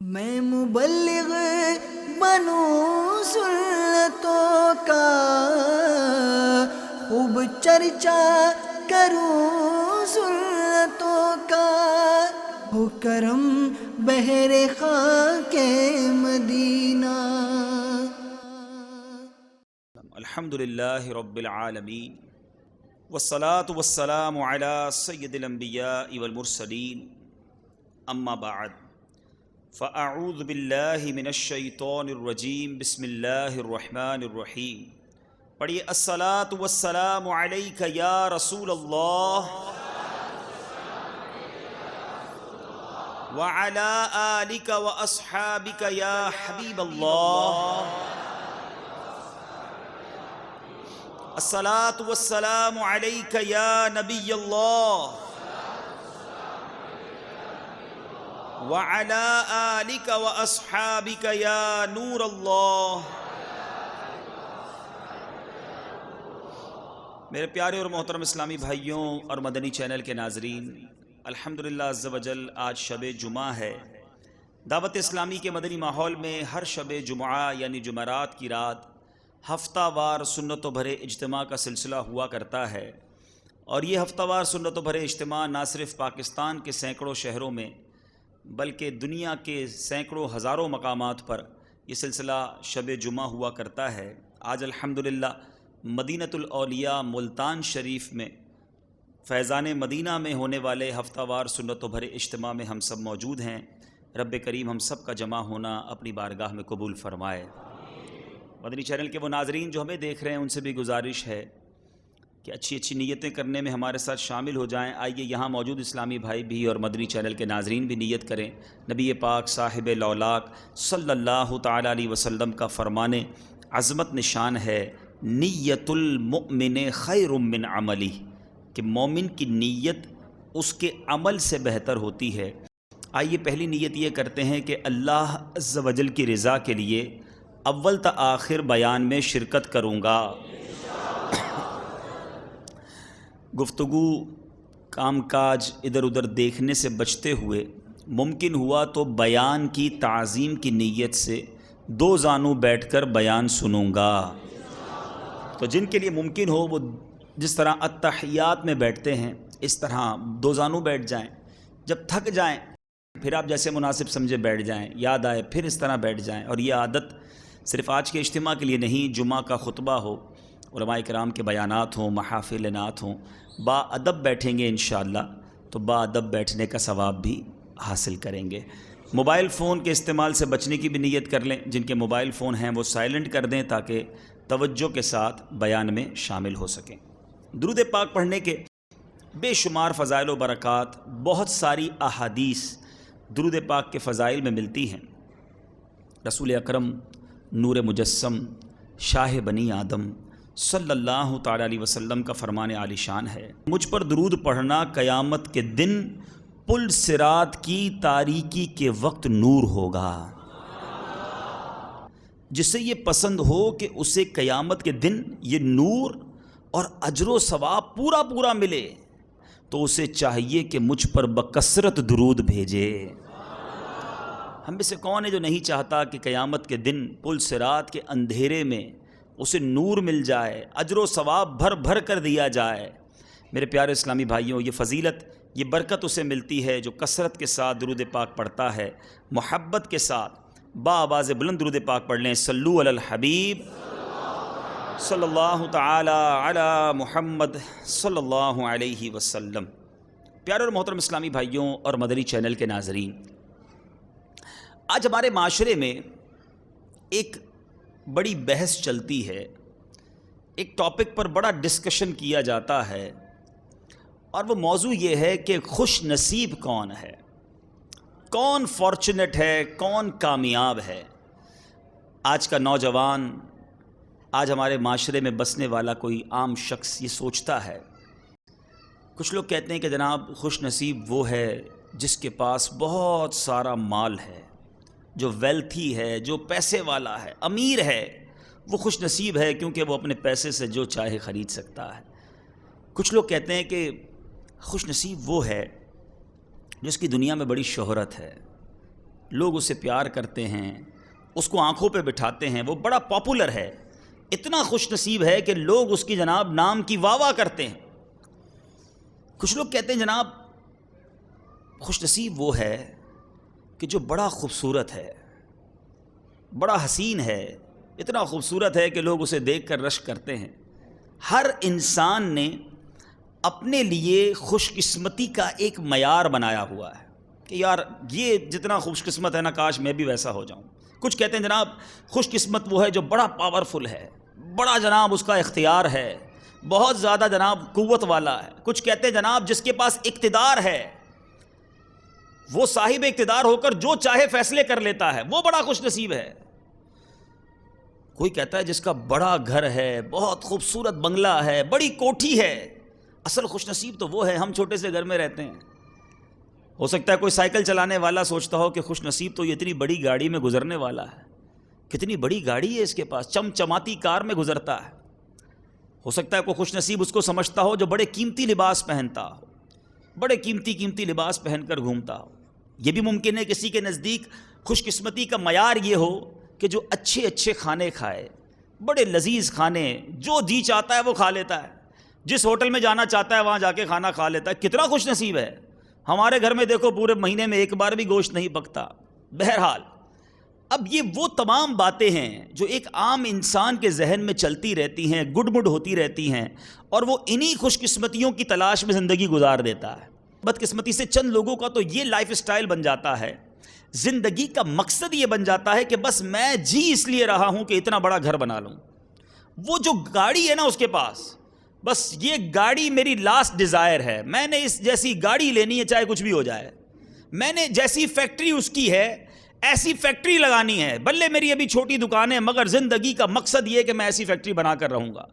میں مبلغ بنوں سنتوں کا، خوب چرچا کروں سنتوں کا، ہو کرم بہر خاک مدینہ۔ الحمدللہ رب العالمین والصلاة والسلام علی سید الانبیاء والمرسلین، اما بعد فاعوذ باللہ من الشیطان الرجیم، بسم اللہ الرحمن الرحیم۔ پڑھیے الصلاة والسلام علیک یا رسول اللہ وعلی آلک واصحابک یا حبیب اللہ۔ الصلاة والسلام علیک یا نبی اللہ وعلی آلک واصحابک یا نور اللہ۔ میرے پیارے اور محترم اسلامی بھائیوں اور مدنی چینل کے ناظرین، الحمدللہ عز و جل آج شب جمعہ ہے۔ دعوت اسلامی کے مدنی ماحول میں ہر شب جمعہ یعنی جمعرات کی رات ہفتہ وار سنتوں بھرے اجتماع کا سلسلہ ہوا کرتا ہے، اور یہ ہفتہ وار سنتوں بھرے اجتماع نہ صرف پاکستان کے سینکڑوں شہروں میں بلکہ دنیا کے سینکڑوں ہزاروں مقامات پر یہ سلسلہ شب جمعہ ہوا کرتا ہے۔ آج الحمدللہ مدینۃ الاولیاء ملتان شریف میں فیضان مدینہ میں ہونے والے ہفتہ وار سنتوں بھرے اجتماع میں ہم سب موجود ہیں۔ رب کریم ہم سب کا جمع ہونا اپنی بارگاہ میں قبول فرمائے۔ مدنی چینل کے وہ ناظرین جو ہمیں دیکھ رہے ہیں، ان سے بھی گزارش ہے کہ اچھی اچھی نیتیں کرنے میں ہمارے ساتھ شامل ہو جائیں۔ آئیے یہاں موجود اسلامی بھائی بھی اور مدنی چینل کے ناظرین بھی نیت کریں۔ نبی پاک صاحب لولاک صلی اللہ تعالیٰ علیہ وسلم کا فرمان عظمت نشان ہے، نیت المؤمن خیر من عملی، کہ مومن کی نیت اس کے عمل سے بہتر ہوتی ہے۔ آئیے پہلی نیت یہ کرتے ہیں کہ اللہ عز و جل کی رضا کے لیے اول تا آخر بیان میں شرکت کروں گا۔ گفتگو کام کاج ادھر ادھر دیکھنے سے بچتے ہوئے ممکن ہوا تو بیان کی تعظیم کی نیت سے دو زانوں بیٹھ کر بیان سنوں گا۔ تو جن کے لیے ممکن ہو وہ جس طرح التحیات میں بیٹھتے ہیں اس طرح دو زانوں بیٹھ جائیں، جب تھک جائیں پھر آپ جیسے مناسب سمجھے بیٹھ جائیں، یاد آئے پھر اس طرح بیٹھ جائیں۔ اور یہ عادت صرف آج کے اجتماع کے لیے نہیں، جمعہ کا خطبہ ہو، علماء کرام کے بیانات ہوں، محافل نعت ہوں، با ادب بیٹھیں گے انشاءاللہ تو با ادب بیٹھنے کا ثواب بھی حاصل کریں گے۔ موبائل فون کے استعمال سے بچنے کی بھی نیت کر لیں۔ جن کے موبائل فون ہیں وہ سائلنٹ کر دیں تاکہ توجہ کے ساتھ بیان میں شامل ہو سکیں۔ درود پاک پڑھنے کے بے شمار فضائل و برکات، بہت ساری احادیث درود پاک کے فضائل میں ملتی ہیں۔ رسول اکرم نور مجسم شاہ بنی آدم صلی اللہ تعالیٰ علیہ وسلم کا فرمان عالی شان ہے، مجھ پر درود پڑھنا قیامت کے دن پل صراط کی تاریکی کے وقت نور ہوگا۔ جسے یہ پسند ہو کہ اسے قیامت کے دن یہ نور اور اجر و ثواب پورا پورا ملے تو اسے چاہیے کہ مجھ پر بکثرت درود بھیجے۔ ہم میں سے کون ہے جو نہیں چاہتا کہ قیامت کے دن پل صراط کے اندھیرے میں اسے نور مل جائے، اجر و ثواب بھر بھر کر دیا جائے۔ میرے پیارے اسلامی بھائیوں، یہ فضیلت، یہ برکت اسے ملتی ہے جو کثرت کے ساتھ درود پاک پڑھتا ہے، محبت کے ساتھ با آواز بلند درود پاک پڑھ لیں۔ صلو علی الحبیب صلی اللہ تعالی علی محمد صلی اللہ علیہ وسلم۔ پیارے اور محترم اسلامی بھائیوں اور مدنی چینل کے ناظرین، آج ہمارے معاشرے میں ایک بڑی بحث چلتی ہے، ایک ٹاپک پر بڑا ڈسکشن کیا جاتا ہے، اور وہ موضوع یہ ہے کہ خوش نصیب کون ہے، کون فارچونیٹ ہے، کون کامیاب ہے۔ آج کا نوجوان، آج ہمارے معاشرے میں بسنے والا کوئی عام شخص یہ سوچتا ہے۔ کچھ لوگ کہتے ہیں کہ جناب خوش نصیب وہ ہے جس کے پاس بہت سارا مال ہے، جو ویلتھی ہے، جو پیسے والا ہے، امیر ہے، وہ خوش نصیب ہے کیونکہ وہ اپنے پیسے سے جو چاہے خرید سکتا ہے۔ کچھ لوگ کہتے ہیں کہ خوش نصیب وہ ہے جس کی دنیا میں بڑی شہرت ہے، لوگ اسے پیار کرتے ہیں، اس کو آنکھوں پہ بٹھاتے ہیں، وہ بڑا پاپولر ہے، اتنا خوش نصیب ہے کہ لوگ اس کی جناب نام کی واہ واہ کرتے ہیں۔ کچھ لوگ کہتے ہیں جناب خوش نصیب وہ ہے کہ جو بڑا خوبصورت ہے، بڑا حسین ہے، اتنا خوبصورت ہے کہ لوگ اسے دیکھ کر رشک کرتے ہیں۔ ہر انسان نے اپنے لیے خوش قسمتی کا ایک معیار بنایا ہوا ہے کہ یار یہ جتنا خوش قسمت ہے نا، کاش میں بھی ویسا ہو جاؤں۔ کچھ کہتے ہیں جناب خوش قسمت وہ ہے جو بڑا پاورفل ہے، بڑا جناب اس کا اختیار ہے، بہت زیادہ جناب قوت والا ہے۔ کچھ کہتے ہیں جناب جس کے پاس اقتدار ہے، وہ صاحب اقتدار ہو کر جو چاہے فیصلے کر لیتا ہے، وہ بڑا خوش نصیب ہے۔ کوئی کہتا ہے جس کا بڑا گھر ہے، بہت خوبصورت بنگلہ ہے، بڑی کوٹھی ہے، اصل خوش نصیب تو وہ ہے ہم چھوٹے سے گھر میں رہتے ہیں۔ ہو سکتا ہے کوئی سائیکل چلانے والا سوچتا ہو کہ خوش نصیب تو یہ اتنی بڑی گاڑی میں گزرنے والا ہے، کتنی بڑی گاڑی ہے اس کے پاس، چمچماتی کار میں گزرتا ہے۔ ہو سکتا ہے کوئی خوش نصیب اس کو سمجھتا ہو جو بڑے قیمتی لباس پہنتا ہو، بڑے قیمتی لباس پہن کر گھومتا ہو۔ یہ بھی ممکن ہے کسی کے نزدیک خوش قسمتی کا معیار یہ ہو کہ جو اچھے کھانے کھائے، بڑے لذیذ کھانے، جو جی چاہتا ہے وہ کھا لیتا ہے، جس ہوٹل میں جانا چاہتا ہے وہاں جا کے کھانا کھا لیتا ہے۔ کتنا خوش نصیب ہے۔ ہمارے گھر میں دیکھو پورے مہینے میں ایک بار بھی گوشت نہیں پکتا۔ بہرحال اب یہ وہ تمام باتیں ہیں جو ایک عام انسان کے ذہن میں چلتی رہتی ہیں، گڈ مڈ ہوتی رہتی ہیں، اور وہ انہی خوش قسمتیوں کی تلاش میں زندگی گزار دیتا ہے۔ بدقسمتی سے چند لوگوں کا تو یہ لائف سٹائل بن جاتا ہے، زندگی کا مقصد یہ بن جاتا ہے کہ بس میں جی اس لیے رہا ہوں کہ اتنا بڑا گھر بنا لوں، وہ جو گاڑی ہے نا اس کے پاس، بس یہ گاڑی میری لاسٹ ڈیزائر ہے، میں نے اس جیسی گاڑی لینی ہے چاہے کچھ بھی ہو جائے، میں نے جیسی فیکٹری اس کی ہے ایسی فیکٹری لگانی ہے، بلے میری ابھی چھوٹی دکان ہے مگر زندگی کا مقصد یہ کہ میں ایسی فیکٹری بنا کر رہوں گا۔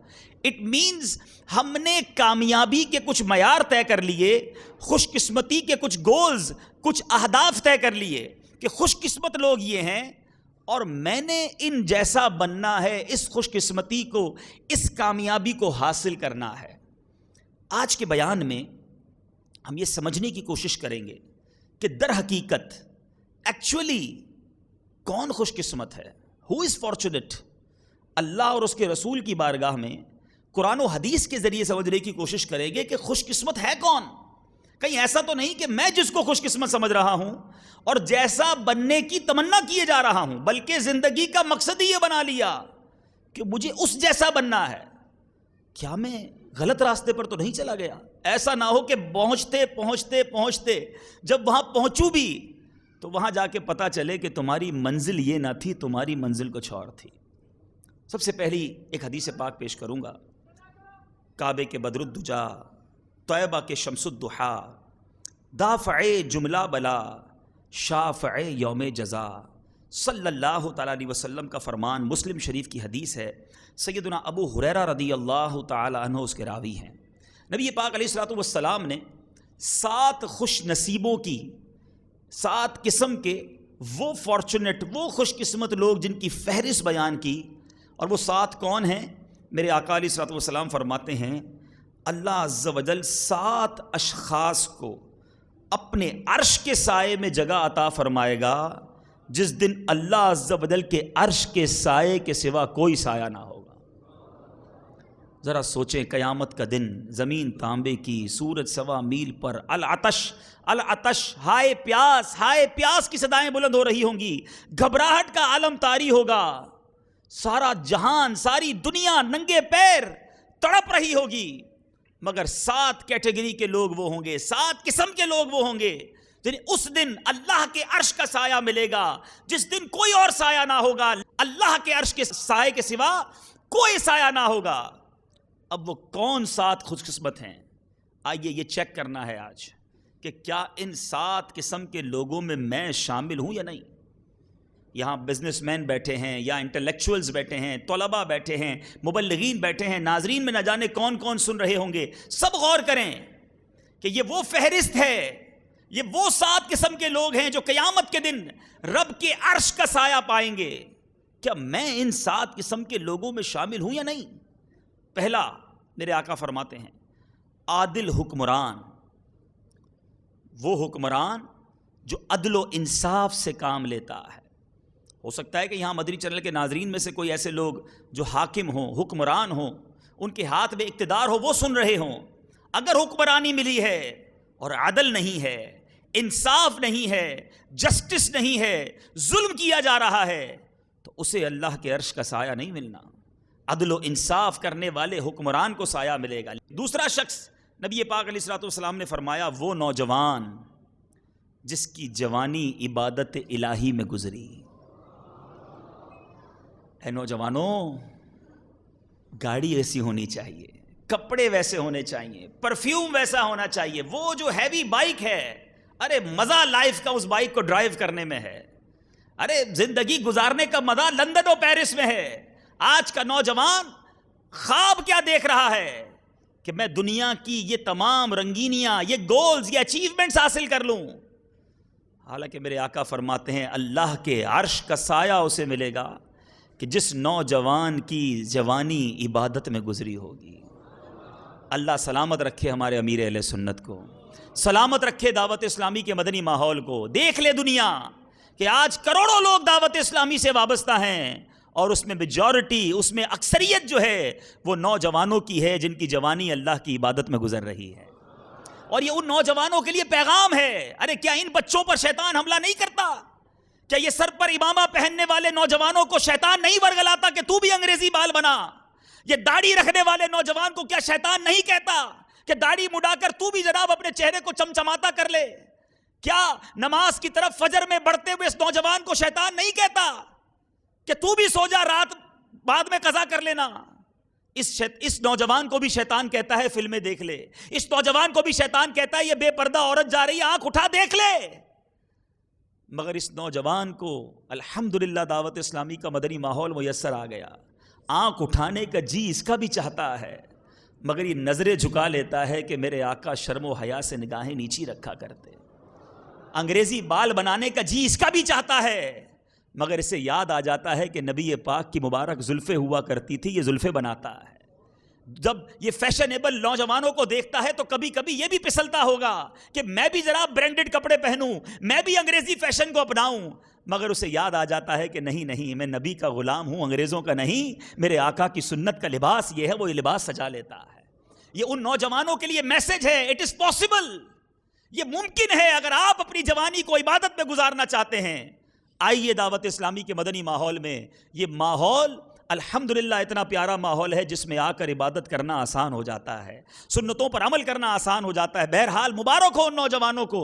اٹ مینز ہم نے کامیابی کے کچھ معیار طے کر لیے، خوش قسمتی کے کچھ گولز، کچھ اہداف طے کر لیے کہ خوش قسمت لوگ یہ ہیں اور میں نے ان جیسا بننا ہے، اس خوش قسمتی کو، اس کامیابی کو حاصل کرنا ہے۔ آج کے بیان میں ہم یہ سمجھنے کی کوشش کریں گے کہ در حقیقت ایکچولی کون خوش قسمت ہے، ہو از فارچونیٹ۔ اللہ اور اس کے رسول کی بارگاہ میں قرآن و حدیث کے ذریعے سمجھنے کی کوشش کریں گے کہ خوش قسمت ہے کون۔ کہیں ایسا تو نہیں کہ میں جس کو خوش قسمت سمجھ رہا ہوں اور جیسا بننے کی تمنا کیے جا رہا ہوں، بلکہ زندگی کا مقصد ہی یہ بنا لیا کہ مجھے اس جیسا بننا ہے۔ کیا میں غلط راستے پر تو نہیں چلا گیا؟ ایسا نہ ہو کہ پہنچتے جب وہاں پہنچوں بھی تو وہاں جا کے پتہ چلے کہ تمہاری منزل یہ نہ تھی، تمہاری منزل کچھ اور تھی۔ سب سے پہلی ایک حدیث پاک پیش کروں گا، کعبے کے بدر الدجا، طیبہ کے شمس الضحیٰ، دافع جملہ بلا، شافع یوم جزا، صلی اللہ تعالیٰ علیہ وسلم کا فرمان، مسلم شریف کی حدیث ہے۔ سیدنا ابو ہریرہ رضی اللہ تعالیٰ عنہ اس کے راوی ہیں۔ نبی پاک علیہ الصلوۃ والسلام نے 7 خوش نصیبوں کی، 7 قسم کے وہ فارچونیٹ، وہ خوش قسمت لوگ جن کی فہرست بیان کی، اور وہ 7 کون ہیں؟ میرے آقا علیہ الصلوۃ والسلام فرماتے ہیں اللہ عز و جل 7 اشخاص کو اپنے عرش کے سائے میں جگہ عطا فرمائے گا جس دن اللہ عز و جل کے عرش کے سائے کے سوا کوئی سایہ نہ ہوگا۔ ذرا سوچیں، قیامت کا دن، زمین تانبے کی، سورج 1.25 میل پر، العطش، ہائے پیاس کی صدائیں بلند ہو رہی ہوں گی، گھبراہٹ کا عالم طاری ہوگا، سارا جہان، ساری دنیا ننگے پیر تڑپ رہی ہوگی، مگر 7 کیٹیگری کے لوگ وہ ہوں گے، 7 قسم کے لوگ وہ ہوں گے یعنی اس دن اللہ کے عرش کا سایہ ملے گا جس دن کوئی اور سایہ نہ ہوگا، اللہ کے عرش کے سائے کے سوا کوئی سایہ نہ ہوگا۔ اب وہ کون 7 خوش قسمت ہیں؟ آئیے یہ چیک کرنا ہے آج کہ کیا ان 7 قسم کے لوگوں میں شامل ہوں یا نہیں۔ یہاں بزنس مین بیٹھے ہیں یا انٹلیکچوئلز بیٹھے ہیں، طلباء بیٹھے ہیں، مبلغین بیٹھے ہیں، ناظرین میں نہ جانے کون کون سن رہے ہوں گے، سب غور کریں کہ یہ وہ فہرست ہے، یہ وہ 7 قسم کے لوگ ہیں جو قیامت کے دن رب کے عرش کا سایہ پائیں گے۔ کیا میں ان 7 قسم کے لوگوں میں شامل ہوں یا نہیں؟ پہلا، میرے آقا فرماتے ہیں عادل حکمران، وہ حکمران جو عدل و انصاف سے کام لیتا ہے. ہو سکتا ہے کہ یہاں مدنی چینل کے ناظرین میں سے کوئی ایسے لوگ جو حاکم ہوں، حکمران ہوں، ان کے ہاتھ میں اقتدار ہو، وہ سن رہے ہوں. اگر حکمرانی ملی ہے اور عدل نہیں ہے، انصاف نہیں ہے، جسٹس نہیں ہے، ظلم کیا جا رہا ہے، تو اسے اللہ کے عرش کا سایہ نہیں ملنا. عدل و انصاف کرنے والے حکمران کو سایہ ملے گا. دوسرا شخص نبی پاک علیہ الصلوۃ والسلام نے فرمایا وہ نوجوان جس کی جوانی عبادت الہی میں گزری. اے نوجوانوں، گاڑی ایسی ہونی چاہیے، کپڑے ویسے ہونے چاہیے، پرفیوم ویسا ہونا چاہیے. وہ جو ہیوی بائک ہے، ارے مزہ لائف کا اس بائک کو ڈرائیو کرنے میں ہے. ارے زندگی گزارنے کا مزہ لندن اور پیرس میں ہے. آج کا نوجوان خواب کیا دیکھ رہا ہے کہ میں دنیا کی یہ تمام رنگینیاں، یہ گولز، یہ اچیومنٹس حاصل کر لوں. حالانکہ میرے آقا فرماتے ہیں اللہ کے عرش کا سایہ اسے ملے گا کہ جس نوجوان کی جوانی عبادت میں گزری ہوگی. اللہ سلامت رکھے ہمارے امیر اہل سنت کو، سلامت رکھے دعوت اسلامی کے مدنی ماحول کو. دیکھ لے دنیا کہ آج کروڑوں لوگ دعوت اسلامی سے وابستہ ہیں، اور اس میں میجورٹی، اس میں اکثریت جو ہے وہ نوجوانوں کی ہے جن کی جوانی اللہ کی عبادت میں گزر رہی ہے. اور یہ ان نوجوانوں کے لیے پیغام ہے. ارے کیا ان بچوں پر شیطان حملہ نہیں کرتا؟ کیا یہ سر پر امامہ پہننے والے نوجوانوں کو شیطان نہیں ورگلاتا کہ تو بھی انگریزی بال بنا؟ یہ داڑھی رکھنے والے نوجوان کو کیا شیطان نہیں کہتا کہ داڑھی مڈا کر تو بھی جناب اپنے چہرے کو چمچماتا کر لے؟ کیا نماز کی طرف فجر میں بڑھتے ہوئے اس نوجوان کو شیطان نہیں کہتا کہ تو بھی سو جا، رات بعد میں قضا کر لینا؟ اس نوجوان کو بھی شیطان کہتا ہے فلمیں دیکھ لے. اس نوجوان کو بھی شیطان کہتا ہے یہ بے پردہ عورت جا رہی ہے، آنکھ اٹھا دیکھ لے. مگر اس نوجوان کو الحمدللہ دعوت اسلامی کا مدنی ماحول میسر آ گیا. آنکھ اٹھانے کا جی اس کا بھی چاہتا ہے، مگر یہ نظریں جھکا لیتا ہے کہ میرے آقا شرم و حیا سے نگاہیں نیچی رکھا کرتے. انگریزی بال بنانے کا جی اس کا بھی چاہتا ہے، مگر اسے یاد آ جاتا ہے کہ نبی پاک کی مبارک زلفیں ہوا کرتی تھی، یہ زلفیں بناتا ہے. جب یہ فیشنیبل نوجوانوں کو دیکھتا ہے تو کبھی کبھی یہ بھی پسلتا ہوگا کہ میں بھی ذرا برانڈڈ کپڑے پہنوں، میں بھی انگریزی فیشن کو اپناؤں. مگر اسے یاد آ جاتا ہے کہ نہیں، میں نبی کا غلام ہوں، انگریزوں کا نہیں. میرے آقا کی سنت کا لباس یہ ہے، وہ یہ لباس سجا لیتا ہے. یہ ان نوجوانوں کے لیے میسج ہے، اٹ از پاسبل. یہ ممکن ہے اگر آپ اپنی جوانی کو عبادت میں گزارنا چاہتے ہیں. آئیے دعوت اسلامی کے مدنی ماحول میں. یہ ماحول الحمدللہ اتنا پیارا ماحول ہے جس میں آ کر عبادت کرنا آسان ہو جاتا ہے، سنتوں پر عمل کرنا آسان ہو جاتا ہے. بہرحال مبارک ہو ان نوجوانوں کو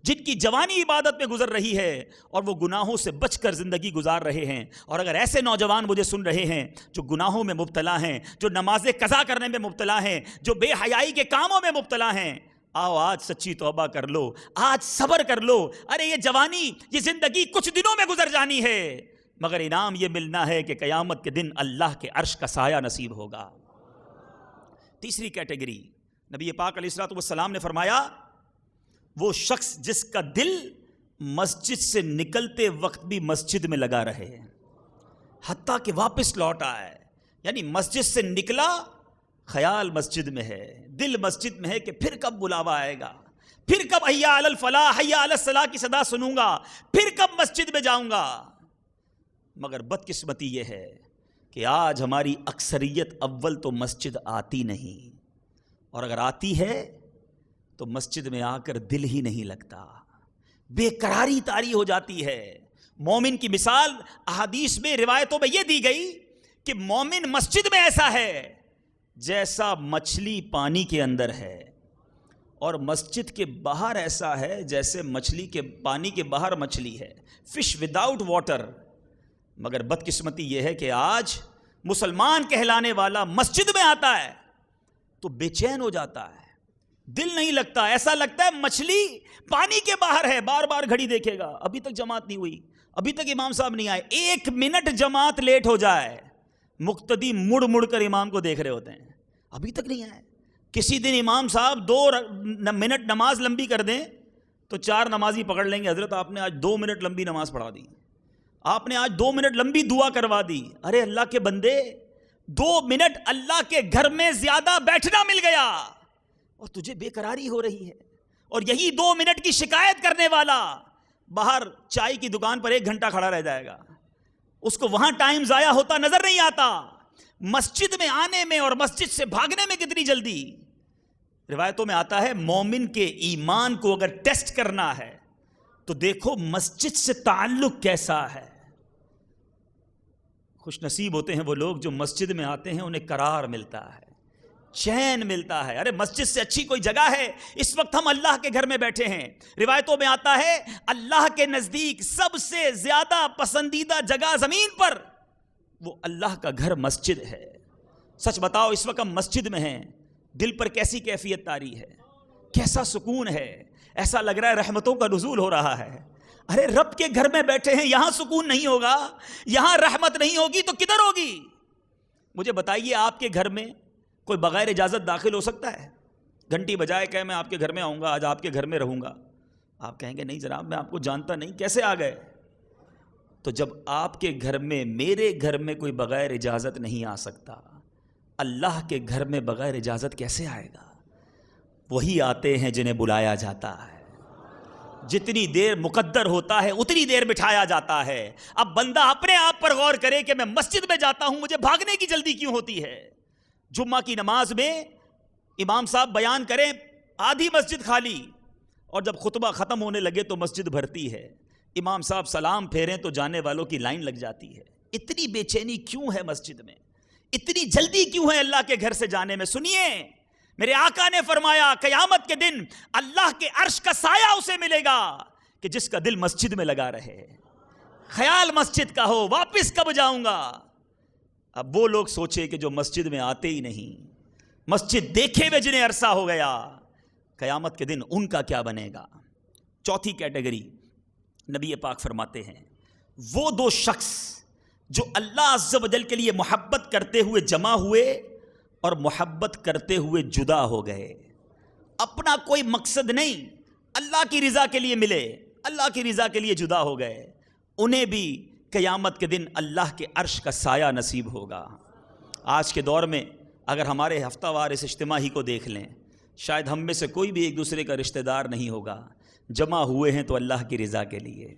جن کی جوانی عبادت میں گزر رہی ہے اور وہ گناہوں سے بچ کر زندگی گزار رہے ہیں. اور اگر ایسے نوجوان مجھے سن رہے ہیں جو گناہوں میں مبتلا ہیں، جو نماز قضا کرنے میں مبتلا ہیں، جو بے حیائی کے کاموں میں مبتلا ہیں، آؤ آج سچی توبہ کر لو، آج صبر کر لو. ارے یہ جوانی، یہ زندگی کچھ دنوں میں گزر جانی ہے، مگر انعام یہ ملنا ہے کہ قیامت کے دن اللہ کے عرش کا سایہ نصیب ہوگا. تیسری کیٹیگری نبی پاک علیہ الصلوۃ والسلام نے فرمایا وہ شخص جس کا دل مسجد سے نکلتے وقت بھی مسجد میں لگا رہے، حتیٰ کہ واپس لوٹ آئے. یعنی مسجد سے نکلا، خیال مسجد میں ہے، دل مسجد میں ہے کہ پھر کب بلاوا آئے گا، پھر کب حیا علی الفلاح، حیا علی الصلاح کی صدا سنوں گا، پھر کب مسجد میں جاؤں گا. مگر بدقسمتی یہ ہے کہ آج ہماری اکثریت اول تو مسجد آتی نہیں، اور اگر آتی ہے تو مسجد میں آ کر دل ہی نہیں لگتا، بے قراری طاری ہو جاتی ہے. مومن کی مثال احادیث میں، روایتوں میں یہ دی گئی کہ مومن مسجد میں ایسا ہے جیسا مچھلی پانی کے اندر ہے، اور مسجد کے باہر ایسا ہے جیسے مچھلی کے پانی کے باہر مچھلی ہے، فش وداؤٹ واٹر. مگر بدقسمتی یہ ہے کہ آج مسلمان کہلانے والا مسجد میں آتا ہے تو بے چین ہو جاتا ہے، دل نہیں لگتا، ایسا لگتا ہے مچھلی پانی کے باہر ہے. بار بار گھڑی دیکھے گا، ابھی تک جماعت نہیں ہوئی، ابھی تک امام صاحب نہیں آئے. 1 منٹ جماعت لیٹ ہو جائے، مقتدی مڑ مڑ کر امام کو دیکھ رہے ہوتے ہیں، ابھی تک نہیں آئے. کسی دن امام صاحب 2 منٹ نماز لمبی کر دیں تو 4 نمازی پکڑ لیں گے، حضرت آپ نے آج 2 منٹ لمبی نماز پڑھا دی، آپ نے آج 2 منٹ لمبی دعا کروا دی. ارے اللہ کے بندے، 2 منٹ اللہ کے گھر میں زیادہ بیٹھنا مل گیا اور تجھے بے قراری ہو رہی ہے. اور یہی 2 منٹ کی شکایت کرنے والا باہر چائے کی دکان پر 1 گھنٹہ کھڑا رہ جائے گا, اس کو وہاں ٹائم ضائع ہوتا نظر نہیں آتا. مسجد میں آنے میں اور مسجد سے بھاگنے میں کتنی جلدی. روایتوں میں آتا ہے مومن کے ایمان کو اگر ٹیسٹ کرنا ہے تو دیکھو مسجد سے تعلق کیسا ہے. خوش نصیب ہوتے ہیں وہ لوگ جو مسجد میں آتے ہیں, انہیں قرار ملتا ہے, چین ملتا ہے. ارے مسجد سے اچھی کوئی جگہ ہے؟ اس وقت ہم اللہ کے گھر میں بیٹھے ہیں. روایتوں میں آتا ہے اللہ کے نزدیک سب سے زیادہ پسندیدہ جگہ زمین پر وہ اللہ کا گھر مسجد ہے. سچ بتاؤ اس وقت ہم مسجد میں ہیں, دل پر کیسی کیفیت طاری ہے, کیسا سکون ہے. ایسا لگ رہا ہے رحمتوں کا نزول ہو رہا ہے. ارے رب کے گھر میں بیٹھے ہیں, یہاں سکون نہیں ہوگا, یہاں رحمت نہیں ہوگی تو کدھر ہوگی؟ مجھے بتائیے آپ کے گھر میں کوئی بغیر اجازت داخل ہو سکتا ہے؟ گھنٹی بجائے کہ میں آپ کے گھر میں آؤں گا, آج آپ کے گھر میں رہوں گا. آپ کہیں گے نہیں جناب میں آپ کو جانتا نہیں, کیسے آ گئے؟ تو جب آپ کے گھر میں, میرے گھر میں کوئی بغیر اجازت نہیں آ سکتا, اللہ کے گھر میں بغیر اجازت کیسے آئے گا؟ وہی آتے ہیں جنہیں بلایا جاتا ہے. جتنی دیر مقدر ہوتا ہے اتنی دیر بٹھایا جاتا ہے. اب بندہ اپنے آپ پر غور کرے کہ میں مسجد میں جاتا ہوں, مجھے بھاگنے کی جلدی کیوں ہوتی ہے؟ جمعہ کی نماز میں امام صاحب بیان کریں, آدھی مسجد خالی, اور جب خطبہ ختم ہونے لگے تو مسجد بھرتی ہے. امام صاحب سلام پھیریں تو جانے والوں کی لائن لگ جاتی ہے. اتنی بے چینی کیوں ہے مسجد میں؟ اتنی جلدی کیوں ہے اللہ کے گھر سے جانے میں؟ سنیے, میرے آقا نے فرمایا قیامت کے دن اللہ کے عرش کا سایہ اسے ملے گا کہ جس کا دل مسجد میں لگا رہے, خیال مسجد کا ہو, واپس کب جاؤں گا. اب وہ لوگ سوچے کہ جو مسجد میں آتے ہی نہیں, مسجد دیکھے ہوئے جنہیں عرصہ ہو گیا, قیامت کے دن ان کا کیا بنے گا؟ چوتھی کیٹیگری نبی پاک فرماتے ہیں وہ 2 شخص جو اللہ عز و جل کے لیے محبت کرتے ہوئے جمع ہوئے اور محبت کرتے ہوئے جدا ہو گئے. اپنا کوئی مقصد نہیں, اللہ کی رضا کے لیے ملے, اللہ کی رضا کے لیے جدا ہو گئے. انہیں بھی قیامت کے دن اللہ کے عرش کا سایہ نصیب ہوگا. آج کے دور میں اگر ہمارے ہفتہ وار اس اجتماع ہی کو دیکھ لیں, شاید ہم میں سے کوئی بھی ایک دوسرے کا رشتہ دار نہیں ہوگا. جمع ہوئے ہیں تو اللہ کی رضا کے لیے,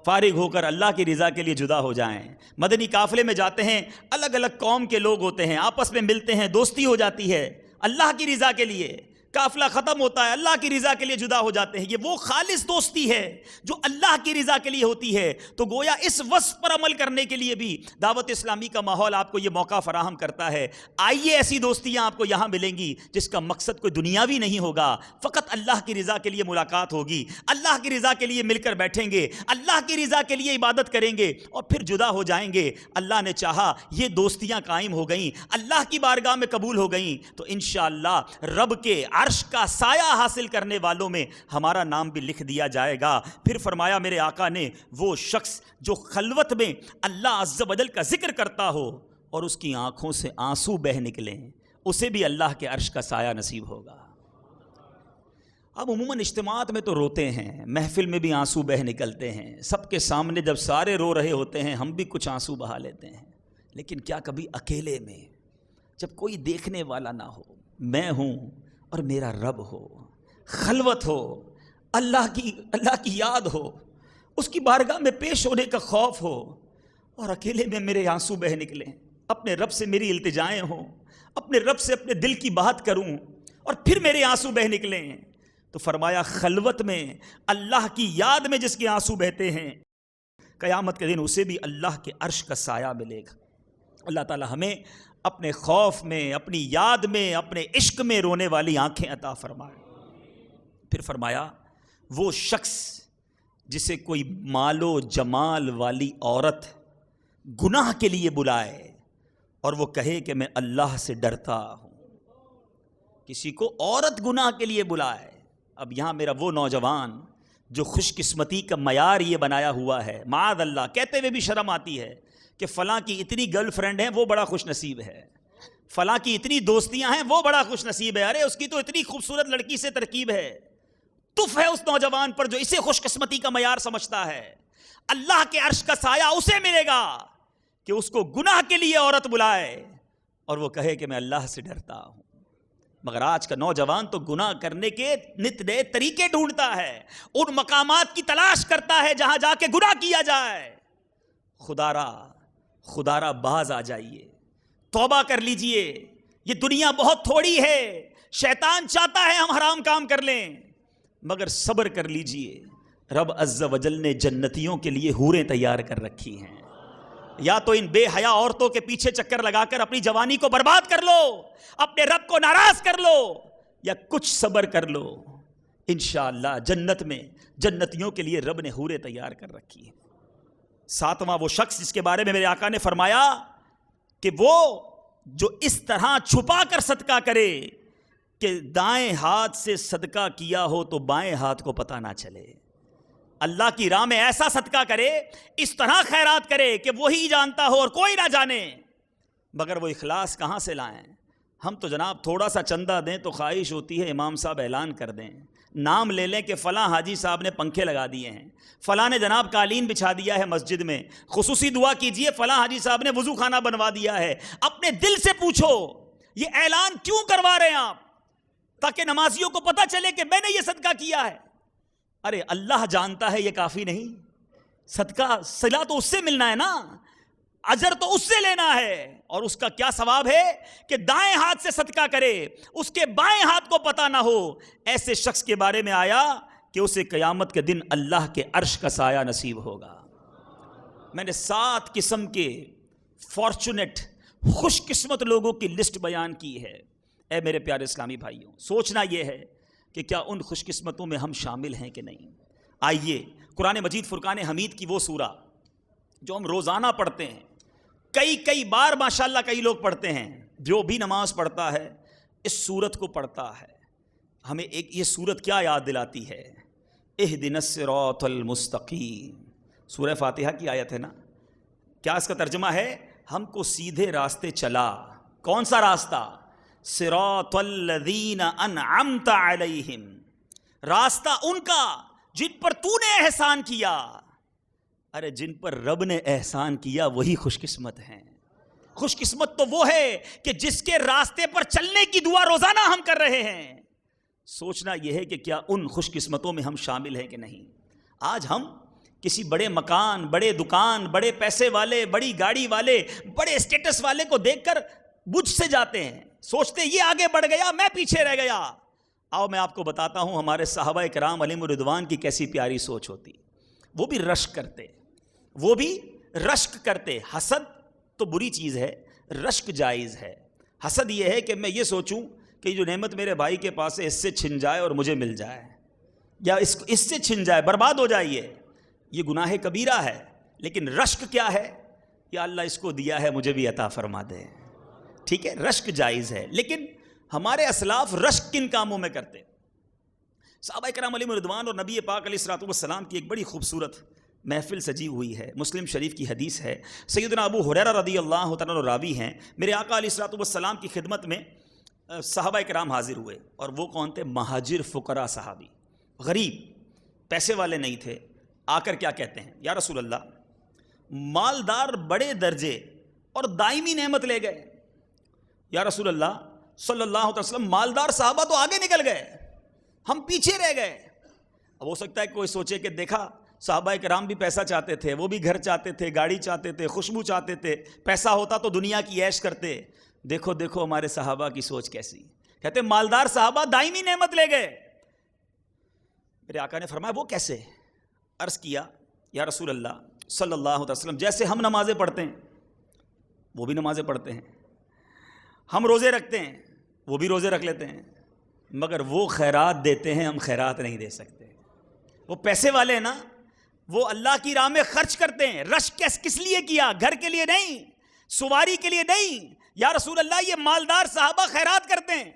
فارغ ہو کر اللہ کی رضا کے لیے جدا ہو جائیں. مدنی قافلے میں جاتے ہیں, الگ الگ قوم کے لوگ ہوتے ہیں, آپس میں ملتے ہیں, دوستی ہو جاتی ہے اللہ کی رضا کے لیے. قافلہ ختم ہوتا ہے, اللہ کی رضا کے لیے جدا ہو جاتے ہیں. یہ وہ خالص دوستی ہے جو اللہ کی رضا کے لیے ہوتی ہے. تو گویا اس وصف پر عمل کرنے کے لیے بھی دعوت اسلامی کا ماحول آپ کو یہ موقع فراہم کرتا ہے. آئیے ایسی دوستیاں آپ کو یہاں ملیں گی جس کا مقصد کوئی دنیاوی نہیں ہوگا, فقط اللہ کی رضا کے لیے ملاقات ہوگی, اللہ کی رضا کے لیے مل کر بیٹھیں گے, اللہ کی رضا کے لیے عبادت کریں گے اور پھر جدا ہو جائیں گے. اللہ نے چاہا یہ دوستیاں قائم ہو گئیں, اللہ کی بارگاہ میں قبول ہو گئیں تو انشاءاللہ رب کے عرش کا سایہ حاصل کرنے والوں میں ہمارا نام بھی لکھ دیا جائے گا. پھر فرمایا میرے آقا نے وہ شخص جو خلوت میں اللہ عز و جل کا ذکر کرتا ہو اور اس کی آنکھوں سے آنسو بہ نکلیں, اسے بھی اللہ کے عرش کا سایہ نصیب ہوگا. اب عموماً اجتماعات میں تو روتے ہیں, محفل میں بھی آنسو بہ نکلتے ہیں, سب کے سامنے جب سارے رو رہے ہوتے ہیں ہم بھی کچھ آنسو بہا لیتے ہیں. لیکن کیا کبھی اکیلے میں جب کوئی دیکھنے والا نہ ہو, میں ہوں اور میرا رب ہو, خلوت ہو, اللہ کی یاد ہو, اس کی بارگاہ میں پیش ہونے کا خوف ہو, اور اکیلے میں میرے آنسو بہ نکلیں, اپنے رب سے میری التجائیں ہوں, اپنے رب سے اپنے دل کی بات کروں اور پھر میرے آنسو بہ نکلیں, تو فرمایا خلوت میں اللہ کی یاد میں جس کے آنسو بہتے ہیں قیامت کے دن اسے بھی اللہ کے عرش کا سایہ ملے گا. اللہ تعالی ہمیں اپنے خوف میں, اپنی یاد میں, اپنے عشق میں رونے والی آنکھیں عطا فرمائے. پھر فرمایا وہ شخص جسے کوئی مال و جمال والی عورت گناہ کے لیے بلائے اور وہ کہے کہ میں اللہ سے ڈرتا ہوں. کسی کو عورت گناہ کے لیے بلائے. اب یہاں میرا وہ نوجوان جو خوش قسمتی کا معیار یہ بنایا ہوا ہے, معاذ اللہ کہتے ہوئے بھی شرم آتی ہے کہ فلاں کی اتنی گرل فرینڈ ہیں وہ بڑا خوش نصیب ہے, فلاں کی اتنی دوستیاں ہیں وہ بڑا خوش نصیب ہے, ارے اس کی تو اتنی خوبصورت لڑکی سے ترکیب ہے. تف ہے اس نوجوان پر جو اسے خوش قسمتی کا معیار سمجھتا ہے. اللہ کے عرش کا سایہ اسے ملے گا کہ اس کو گناہ کے لیے عورت بلائے اور وہ کہے کہ میں اللہ سے ڈرتا ہوں. مگر آج کا نوجوان تو گناہ کرنے کے نت نئے طریقے ڈھونڈتا ہے، ان مقامات کی تلاش کرتا ہے جہاں جا کے گناہ کیا جائے۔ خدا را باز آ جائیے، توبہ کر لیجئے، یہ دنیا بہت تھوڑی ہے، شیطان چاہتا ہے ہم حرام کام کر لیں، مگر صبر کر لیجئے، رب عز و جل نے جنتیوں کے لیے حوریں تیار کر رکھی ہیں۔ یا تو ان بے حیا عورتوں کے پیچھے چکر لگا کر اپنی جوانی کو برباد کر لو، اپنے رب کو ناراض کر لو، یا کچھ صبر کر لو، انشاءاللہ جنت میں جنتیوں کے لیے رب نے حوریں تیار کر رکھی ہیں۔ ساتواں وہ شخص جس کے بارے میں میرے آقا نے فرمایا کہ وہ جو اس طرح چھپا کر صدقہ کرے کہ دائیں ہاتھ سے صدقہ کیا ہو تو بائیں ہاتھ کو پتہ نہ چلے، اللہ کی راہ میں ایسا صدقہ کرے، اس طرح خیرات کرے کہ وہی جانتا ہو اور کوئی نہ جانے، مگر وہ اخلاص کہاں سے لائیں؟ ہم تو جناب تھوڑا سا چندہ دیں تو خواہش ہوتی ہے امام صاحب اعلان کر دیں، نام لے لیں کہ فلاں حاجی صاحب نے پنکھے لگا دیے ہیں، فلاں نے جناب قالین بچھا دیا ہے مسجد میں، خصوصی دعا کیجئے فلاں حاجی صاحب نے وضو خانہ بنوا دیا ہے۔ اپنے دل سے پوچھو یہ اعلان کیوں کروا رہے ہیں آپ؟ تاکہ نمازیوں کو پتہ چلے کہ میں نے یہ صدقہ کیا ہے۔ ارے اللہ جانتا ہے یہ کافی نہیں، صدقہ صلہ تو اس سے ملنا ہے نا، اجر تو اس سے لینا ہے، اور اس کا کیا ثواب ہے کہ دائیں ہاتھ سے صدقہ کرے، اس کے بائیں ہاتھ کو پتہ نہ ہو۔ ایسے شخص کے بارے میں آیا کہ اسے قیامت کے دن اللہ کے عرش کا سایہ نصیب ہوگا۔ میں نے 7 قسم کے فارچونیٹ خوش قسمت لوگوں کی لسٹ بیان کی ہے۔ اے میرے پیارے اسلامی بھائیوں، سوچنا یہ ہے کہ کیا ان خوش قسمتوں میں ہم شامل ہیں کہ نہیں؟ آئیے قرآن مجید فرقان حمید کی وہ سورہ جو ہم روزانہ پڑھتے ہیں، کئی بار ماشاءاللہ کئی لوگ پڑھتے ہیں، جو بھی نماز پڑھتا ہے اس سورت کو پڑھتا ہے، ہمیں ایک یہ سورت کیا یاد دلاتی ہے؟ اہدنا الصراط المستقیم، سورہ فاتحہ کی آیت ہے نا، کیا اس کا ترجمہ ہے؟ ہم کو سیدھے راستے چلا۔ کون سا راستہ؟ صراط الذین انعمت علیہم، راستہ ان کا جن پر تو نے احسان کیا۔ ارے جن پر رب نے احسان کیا وہی خوش قسمت ہیں۔ خوش قسمت تو وہ ہے کہ جس کے راستے پر چلنے کی دعا روزانہ ہم کر رہے ہیں۔ سوچنا یہ ہے کہ کیا ان خوش قسمتوں میں ہم شامل ہیں کہ نہیں؟ آج ہم کسی بڑے مکان، بڑے دکان، بڑے پیسے والے، بڑی گاڑی والے، بڑے اسٹیٹس والے کو دیکھ کر بجھ سے جاتے ہیں، سوچتے یہ آگے بڑھ گیا میں پیچھے رہ گیا۔ آؤ میں آپ کو بتاتا ہوں ہمارے صحابہ کرام علیہم رضوان کی کیسی پیاری سوچ ہوتی۔ وہ بھی رشک کرتے، حسد تو بری چیز ہے، رشک جائز ہے۔ حسد یہ ہے کہ میں یہ سوچوں کہ جو نعمت میرے بھائی کے پاس ہے اس سے چھن جائے اور مجھے مل جائے، یا اس سے چھن جائے، برباد ہو جائے، یہ گناہ کبیرہ ہے۔ لیکن رشک کیا ہے؟ یا اللہ اس کو دیا ہے مجھے بھی عطا فرما دے، ٹھیک ہے، رشک جائز ہے۔ لیکن ہمارے اسلاف رشک کن کاموں میں کرتے؟ صحابہ کرام علیہم رضوان اور نبی پاک علیہ الصلوۃ والسلام کی ایک بڑی خوبصورت محفل سجی ہوئی ہے۔ مسلم شریف کی حدیث ہے، سیدنا ابو ہریرہ رضی اللہ تعالیٰ عنہ راوی ہیں، میرے آقا علیہ الصلوۃ والسلام کی خدمت میں صحابہ کرام حاضر ہوئے، اور وہ کون تھے؟ مہاجر فقراء صحابی، غریب، پیسے والے نہیں تھے۔ آ کر کیا کہتے ہیں؟ یا رسول اللہ، مالدار بڑے درجے اور دائمی نعمت لے گئے۔ یا رسول اللہ صلی اللہ علیہ وسلم، مالدار صحابہ تو آگے نکل گئے، ہم پیچھے رہ گئے۔ اب ہو سکتا ہے کوئی سوچے کہ دیکھا صحابہ کرام بھی پیسہ چاہتے تھے، وہ بھی گھر چاہتے تھے، گاڑی چاہتے تھے، خوشبو چاہتے تھے، پیسہ ہوتا تو دنیا کی عیش کرتے۔ دیکھو ہمارے صحابہ کی سوچ کیسی، کہتے مالدار صحابہ دائمی نعمت لے گئے۔ میرے آقا نے فرمایا وہ کیسے؟ عرض کیا یا رسول اللہ صلی اللہ علیہ وسلم، جیسے ہم نمازیں پڑھتے ہیں وہ بھی نمازیں پڑھتے ہیں، ہم روزے رکھتے ہیں وہ بھی روزے رکھ لیتے ہیں، مگر وہ خیرات دیتے ہیں ہم خیرات نہیں دے سکتے۔ وہ پیسے والے ہیں نا، وہ اللہ کی راہ میں خرچ کرتے ہیں۔ رشک کس لیے کیا؟ گھر کے لیے نہیں، سواری کے لیے نہیں۔ یا رسول اللہ یہ مالدار صحابہ خیرات کرتے ہیں،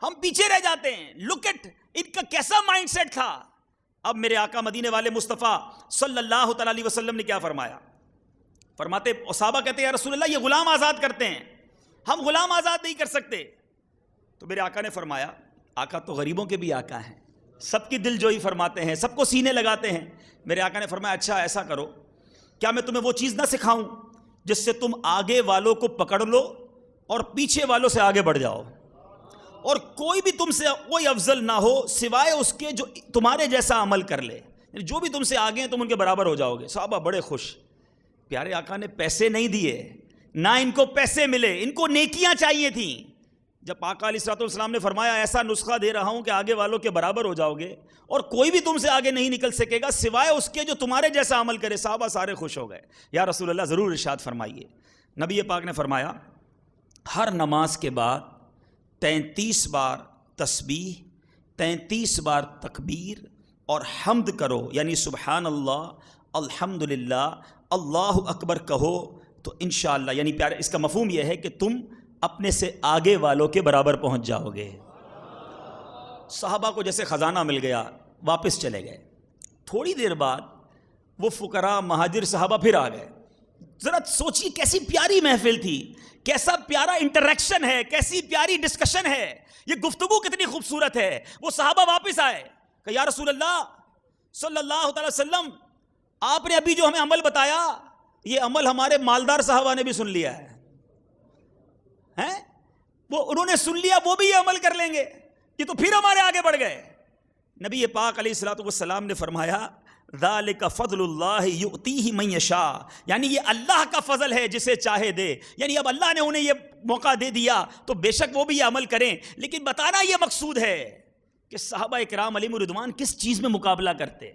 ہم پیچھے رہ جاتے ہیں۔ لک ایٹ ان کا کیسا مائنڈ سیٹ تھا۔ اب میرے آقا مدینے والے مصطفیٰ صلی اللہ تعالی علیہ وسلم نے کیا فرمایا؟ فرماتے صحابہ کہتے ہیں یا رسول اللہ یہ غلام آزاد کرتے ہیں، ہم غلام آزاد نہیں کر سکتے۔ تو میرے آقا نے فرمایا، آقا تو غریبوں کے بھی آقا ہیں، سب کی دل جوئی فرماتے ہیں، سب کو سینے لگاتے ہیں۔ میرے آقا نے فرمایا اچھا ایسا کرو، کیا میں تمہیں وہ چیز نہ سکھاؤں جس سے تم آگے والوں کو پکڑ لو اور پیچھے والوں سے آگے بڑھ جاؤ؟ اور کوئی بھی تم سے کوئی افضل نہ ہو سوائے اس کے جو تمہارے جیسا عمل کر لے. جو بھی تم سے آگے ہیں تم ان کے برابر ہو جاؤ گے. صحابہ بڑے خوش. پیارے آقا نے پیسے نہیں دیے, نہ ان کو پیسے ملے, ان کو نیکیاں چاہیے تھیں. جب آقا علیہ الصلوۃ والسلام نے فرمایا ایسا نسخہ دے رہا ہوں کہ آگے والوں کے برابر ہو جاؤ گے اور کوئی بھی تم سے آگے نہیں نکل سکے گا سوائے اس کے جو تمہارے جیسا عمل کرے, صحابہ سارے خوش ہو گئے. یا رسول اللہ ضرور ارشاد فرمائیے. نبی پاک نے فرمایا ہر نماز کے بعد 33 بار تسبیح, 33 بار تکبیر اور حمد کرو, یعنی سبحان اللہ, الحمدللہ, اللہ اکبر کہو تو انشاءاللہ, یعنی پیارے اس کا مفہوم یہ ہے کہ تم اپنے سے آگے والوں کے برابر پہنچ جاؤ گے. صحابہ کو جیسے خزانہ مل گیا, واپس چلے گئے. تھوڑی دیر بعد وہ فقراء مہاجر صحابہ پھر آ گئے. ذرا سوچیے کیسی پیاری محفل تھی, کیسا پیارا انٹریکشن ہے, کیسی پیاری ڈسکشن ہے, یہ گفتگو کتنی خوبصورت ہے. وہ صحابہ واپس آئے کہ یا رسول اللہ صلی اللہ تعالی وسلم, آپ نے ابھی جو ہمیں عمل بتایا یہ عمل ہمارے مالدار صحابہ نے بھی سن لیا ہے, وہ انہوں نے سن لیا, وہ بھی یہ عمل کر لیں گے, یہ تو پھر ہمارے آگے بڑھ گئے. نبی پاک علیہ الصلوۃ والسلام نے فرمایا ذالک فضل اللہ یؤتیہ من یشاء, یعنی یہ اللہ کا فضل ہے جسے چاہے دے. یعنی اب اللہ نے انہیں یہ موقع دے دیا تو بے شک وہ بھی یہ عمل کریں, لیکن بتانا یہ مقصود ہے کہ صحابہ اکرام علیہم رضوان کس چیز میں مقابلہ کرتے,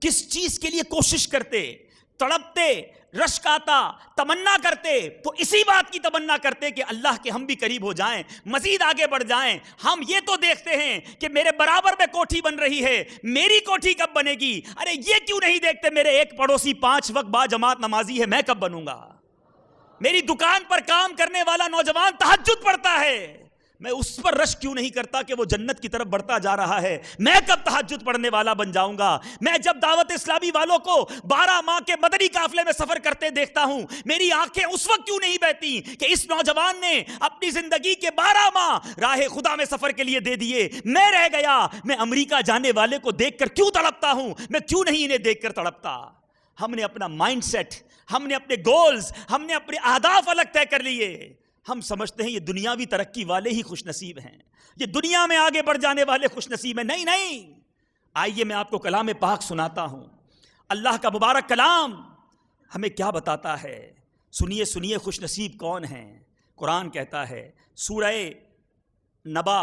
کس چیز کے لیے کوشش کرتے, تڑپتے, رشک آتا, تمنا کرتے تو اسی بات کی تمنا کرتے کہ اللہ کے ہم بھی قریب ہو جائیں, مزید آگے بڑھ جائیں. ہم یہ تو دیکھتے ہیں کہ میرے برابر میں کوٹھی بن رہی ہے, میری کوٹھی کب بنے گی. ارے یہ کیوں نہیں دیکھتے میرے ایک پڑوسی 5 وقت با جماعت نمازی ہے, میں کب بنوں گا. میری دکان پر کام کرنے والا نوجوان تہجد پڑھتا ہے, میں اس پر رشک کیوں نہیں کرتا کہ وہ جنت کی طرف بڑھتا جا رہا ہے, میں کب تہجد پڑھنے والا بن جاؤں گا. میں جب دعوت اسلامی والوں کو 12 ماہ کے مدنی قافلے میں سفر کرتے دیکھتا ہوں, میری آنکھیں اس وقت کیوں نہیں بہتی کہ اس نوجوان نے اپنی زندگی کے 12 ماہ راہ خدا میں سفر کے لیے دے دیے, میں رہ گیا. میں امریکہ جانے والے کو دیکھ کر کیوں تڑپتا ہوں, میں کیوں نہیں انہیں دیکھ کر تڑپتا. ہم نے اپنا مائنڈ سیٹ, ہم نے اپنے گولز, ہم نے اپنے اہداف الگ طے کر لیے. ہم سمجھتے ہیں یہ دنیاوی ترقی والے ہی خوش نصیب ہیں, یہ دنیا میں آگے بڑھ جانے والے خوش نصیب ہیں. نہیں نہیں, آئیے میں آپ کو کلام پاک سناتا ہوں. اللہ کا مبارک کلام ہمیں کیا بتاتا ہے. سنیے سنیے خوش نصیب کون ہیں. قرآن کہتا ہے سورہ نبا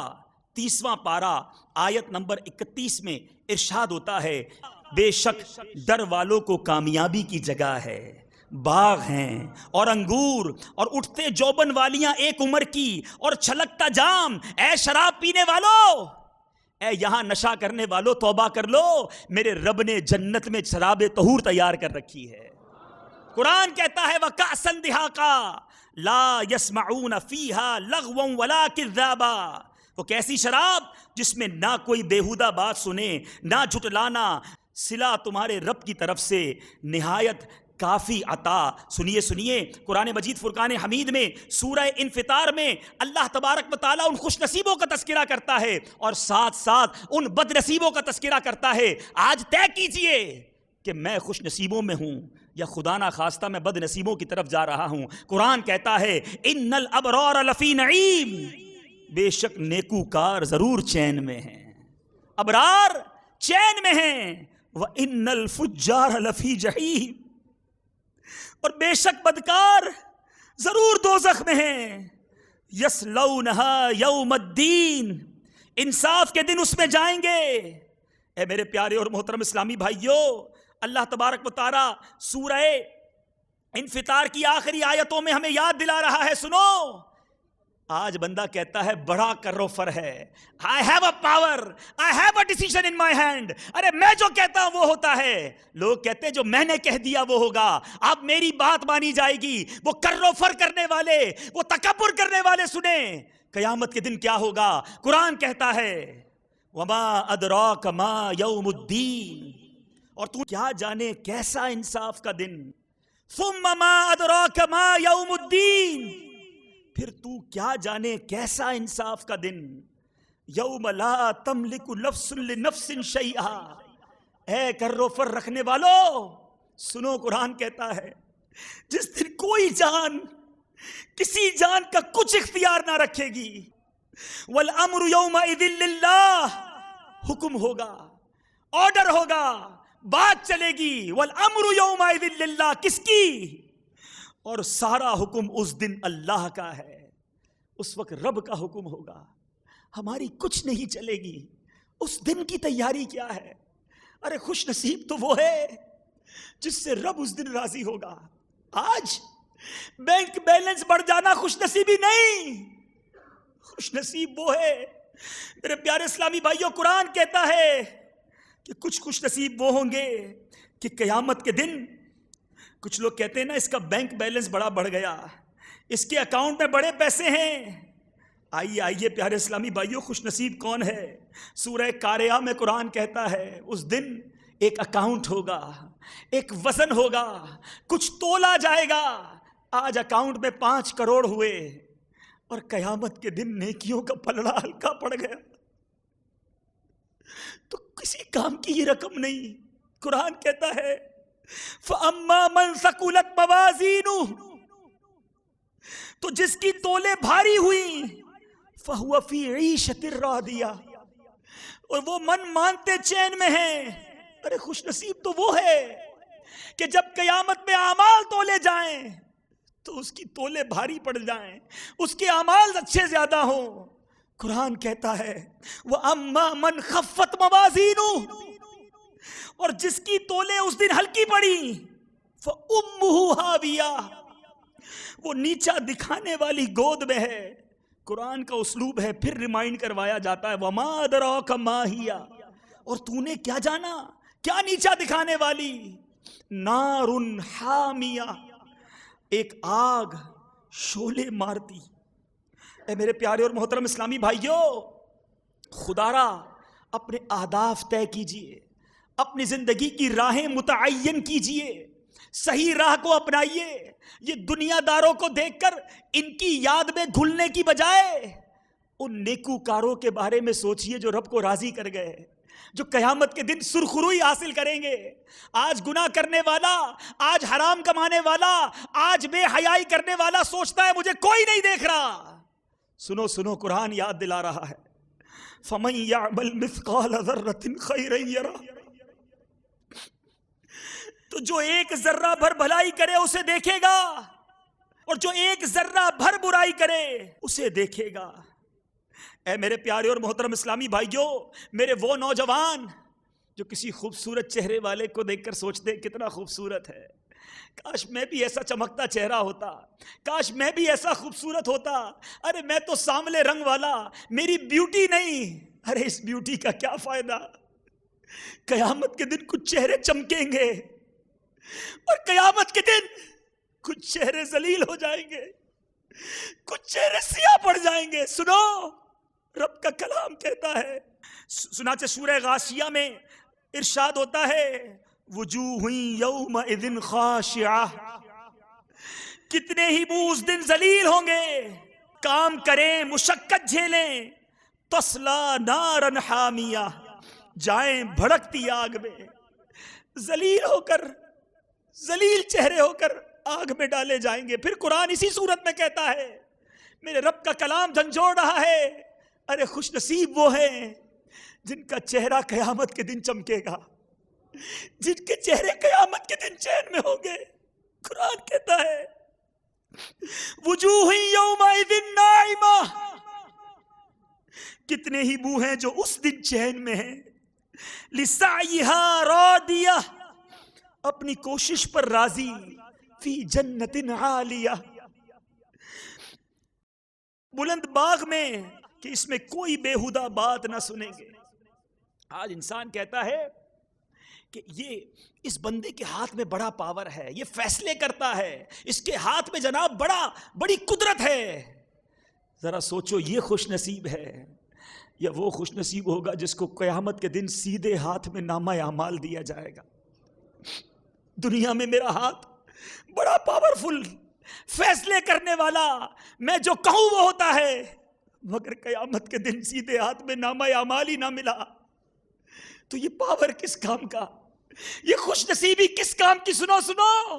30واں پارہ آیت نمبر 31 میں ارشاد ہوتا ہے بے شک ڈر والوں کو کامیابی کی جگہ ہے, باغ ہیں اور انگور اور اٹھتے جوبن والیاں ایک عمر کی اور چھلکتا جام. اے شراب پینے والو, اے یہاں نشہ کرنے والو, توبہ کر لو, میرے رب نے جنت میں شراب طہور تیار کر رکھی ہے. قرآن کہتا ہے وَكَأْسًا دِهَاقًا لَا يَسْمَعُونَ فِيهَا لَغْوًا وَلَا كِذَّابًا. وہ کیسی شراب جس میں نہ کوئی بیہودہ بات سنے, نہ جھٹلانا. صلہ تمہارے رب کی طرف سے نہایت کافی عطا. سنیے سنیے قرآن مجید فرقان حمید میں سورہ انفطار میں اللہ تبارک و تعالیٰ ان خوش نصیبوں کا تذکرہ کرتا ہے اور ساتھ ساتھ ان بد نصیبوں کا تذکرہ کرتا ہے. آج طے کیجئے کہ میں خوش نصیبوں میں ہوں یا خدا نہ خواستہ میں بد نصیبوں کی طرف جا رہا ہوں. قرآن کہتا ہے ان الابرار لفی نعیم, بے شک نیکوکار ضرور چین میں ہیں, ابرار چین میں ہیں. وَإِنَّ الْفُجَّارَ لَفِي جَحِيمٍ, اور بے شک بدکار ضرور دوزخ میں ہیں. یصلونها یوم الدین, انصاف کے دن اس میں جائیں گے. اے میرے پیارے اور محترم اسلامی بھائیوں, اللہ تبارک و تعالیٰ سورہ انفطار کی آخری آیتوں میں ہمیں یاد دلا رہا ہے. سنو, آج بندہ کہتا ہے بڑا کروفر ہے, I have a power, I have a decision in my hand. ارے میں جو کہتا ہوں وہ ہوتا ہے. لوگ کہتے ہیں جو میں نے کہہ دیا وہ ہوگا, اب میری بات مانی جائے گی. وہ کروفر کرنے والے, وہ تکبر کرنے والے سنیں قیامت کے دن کیا ہوگا. قرآن کہتا ہے وما ادراک ما یوم الدین, اور تو کیا جانے کیسا انصاف کا دن. ثم ما ادراک ما یوم الدین, پھر تو کیا جانے کیسا انصاف کا دن. یوم لا تملک نفس لنفس شیئا. اے کروفر رکھنے والو سنو, قرآن کہتا ہے جس دن کوئی جان کسی جان کا کچھ اختیار نہ رکھے گی. والامر یومئذ للہ، حکم ہوگا، آرڈر ہوگا، بات چلے گی، والامر یومئذ للہ، کس کی؟ اور سارا حکم اس دن اللہ کا ہے، اس وقت رب کا حکم ہوگا، ہماری کچھ نہیں چلے گی۔ اس دن کی تیاری کیا ہے؟ ارے خوش نصیب تو وہ ہے جس سے رب اس دن راضی ہوگا۔ آج بینک بیلنس بڑھ جانا خوش نصیبی نہیں، خوش نصیب وہ ہے، میرے پیارے اسلامی بھائیوں، قرآن کہتا ہے کہ کچھ خوش نصیب وہ ہوں گے کہ قیامت کے دن، کچھ لوگ کہتے ہیں نا اس کا بینک بیلنس بڑا بڑھ گیا، اس کے اکاؤنٹ میں بڑے پیسے ہیں۔ آئیے پیارے اسلامی بھائیوں، خوش نصیب کون ہے؟ سورہ قاریہ میں قرآن کہتا ہے اس دن ایک اکاؤنٹ ہوگا، ایک وزن ہوگا، کچھ تولا جائے گا۔ آج اکاؤنٹ میں 5 کروڑ ہوئے اور قیامت کے دن نیکیوں کا پلڑا ہلکا پڑ گیا تو کسی کام کی یہ رقم نہیں۔ قرآن کہتا ہے فَأَمَّا مَنْ ثَقُلَتْ مَوَازِينُهُ، تو جس کی تولے بھاری ہوئی، فَهُوَ فِي عِيشَةٍ رَاضِيَةٍ، اور وہ من مانتے چین میں ہیں۔ ارے خوش نصیب تو وہ ہے کہ جب قیامت میں اعمال تولے جائیں تو اس کی تولے بھاری پڑ جائیں، اس کے اعمال اچھے زیادہ ہوں۔ قرآن کہتا ہے وَأَمَّا مَنْ خَفَّتْ مَوَازِينُهُ، اور جس کی تولے اس دن ہلکی پڑی، فَأُمُّهُ هَاوِيَةٌ، وہ نیچا دکھانے والی گود میں ہے۔ قرآن کا اسلوب ہے، پھر ریمائنڈ کروایا جاتا ہے وَمَا أَدْرَاكَ مَا هِيَ، اور تو نے کیا جانا، کیا نیچا دکھانے والی؟ نَارٌ حَامِيَةٌ، ایک آگ شعلے مارتی۔ اے میرے پیارے اور محترم اسلامی بھائیوں، خدا را اپنے اہداف طے کیجئے، اپنی زندگی کی راہیں متعین کیجئے، صحیح راہ کو اپنائیے۔ یہ دنیا داروں کو دیکھ کر ان کی یاد میں گھلنے کی بجائے ان نیکوکاروں کے بارے میں سوچئے جو رب کو راضی کر گئے، جو قیامت کے دن سرخروئی حاصل کریں گے۔ آج گناہ کرنے والا، آج حرام کمانے والا، آج بے حیائی کرنے والا سوچتا ہے مجھے کوئی نہیں دیکھ رہا۔ سنو قرآن یاد دلا رہا ہے فَمَن يَعْمَلْ مِثْقَالَ ذَرَّةٍ خَيْرًا يَرَهُ، تو جو ایک ذرہ بھر بھلائی کرے اسے دیکھے گا، اور جو ایک ذرہ بھر برائی کرے اسے دیکھے گا۔ اے میرے پیارے اور محترم اسلامی بھائیوں، میرے وہ نوجوان جو کسی خوبصورت چہرے والے کو دیکھ کر سوچتے ہیں کتنا خوبصورت ہے، کاش میں بھی ایسا چمکتا چہرہ ہوتا، کاش میں بھی ایسا خوبصورت ہوتا۔ ارے میں تو سانولے رنگ والا، میری بیوٹی نہیں۔ ارے اس بیوٹی کا کیا فائدہ؟ قیامت کے دن کچھ چہرے چمکیں گے اور قیامت کے دن کچھ چہرے ذلیل ہو جائیں گے، کچھ چہرے سیاہ پڑ جائیں گے۔ سنو، رب کا کلام کہتا ہے، سنانچہ سورہ غاشیہ میں ارشاد ہوتا ہے وجوہ یومئذ خاشعہ، کتنے ہی منہ اس دن ذلیل ہوں گے، کام کریں، مشقت جھیلیں، تصلا نارا حامیہ، جائیں بھڑکتی آگ میں، ذلیل ہو کر، ذلیل چہرے ہو کر آگ میں ڈالے جائیں گے۔ پھر قرآن اسی صورت میں کہتا ہے، میرے رب کا کلام جھنجھوڑ رہا ہے، ارے خوش نصیب وہ ہیں جن کا چہرہ قیامت کے دن چمکے گا، جن کے چہرے قیامت کے دن چین میں ہوں گے۔ قرآن کہتا ہے وجوہ یومئذ ناعمہ، کتنے ہی منہ ہیں جو اس دن چین میں ہیں، لسعیہا راضیہ، اپنی کوشش پر راضی، فی جنت عالیہ، بلند باغ میں کہ اس میں کوئی بےہودہ بات نہ سنیں گے۔ آج انسان کہتا ہے کہ یہ اس بندے کے ہاتھ میں بڑا پاور ہے، یہ فیصلے کرتا ہے، اس کے ہاتھ میں جناب بڑی قدرت ہے۔ ذرا سوچو، یہ خوش نصیب ہے یا وہ خوش نصیب ہوگا جس کو قیامت کے دن سیدھے ہاتھ میں نامہ اعمال دیا جائے گا؟ دنیا میں میرا ہاتھ بڑا پاورفل، فیصلے کرنے والا، میں جو کہوں وہ ہوتا ہے، مگر قیامت کے دن سیدھے ہاتھ میں نامہ اعمال ہی نہ ملا تو یہ پاور کس کام کا، یہ خوش نصیبی کس کام کی؟ سنو،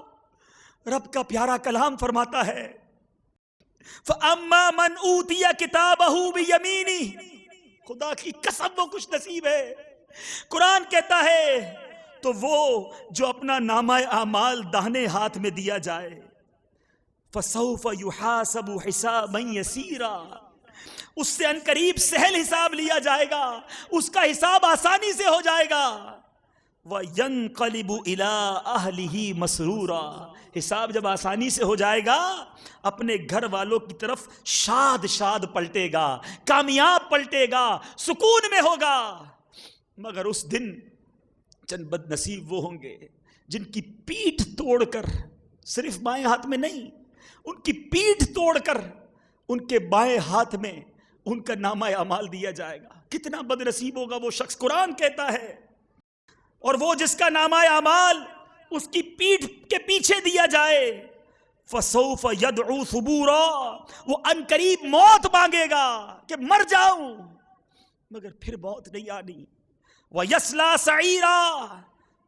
رب کا پیارا کلام فرماتا ہے فَأَمَّا مَنْ أُوتِيَ كِتَابَهُ بِيَمِينِهِ، خدا کی قسم وہ خوش نصیب ہے. قرآن کہتا ہے تو وہ جو اپنا نامہ اعمال داہنے ہاتھ میں دیا جائے، فَسَوْفَ يُحَاسَبُ حِسَابًا يَسِيرًا، اس سے عنقریب سہل حساب لیا جائے گا، اس کا حساب آسانی سے ہو جائے گا. وَيَنْقَلِبُ إِلَىٰ أَهْلِهِ مَسْرُورًا، حساب جب آسانی سے ہو جائے گا اپنے گھر والوں کی طرف شاد شاد پلٹے گا، کامیاب پلٹے گا، سکون میں ہوگا. مگر اس دن چند بد نصیب وہ ہوں گے جن کی پیٹھ توڑ کر، صرف بائیں ہاتھ میں نہیں، ان کی پیٹھ توڑ کر ان کے بائیں ہاتھ میں ان کا نامہ اعمال دیا جائے گا. کتنا بد نصیب ہوگا وہ شخص، قرآن کہتا ہے. اور وہ جس کا نامہ اعمال اس کی پیٹھ کے پیچھے دیا جائے، فَسَوْفَ يَدْعُو ثُبُورًا، وہ عنقریب موت مانگے گا کہ مر جاؤں، مگر پھر موت نہیں آنی. وَيَصْلَىٰ سَعِيرًا،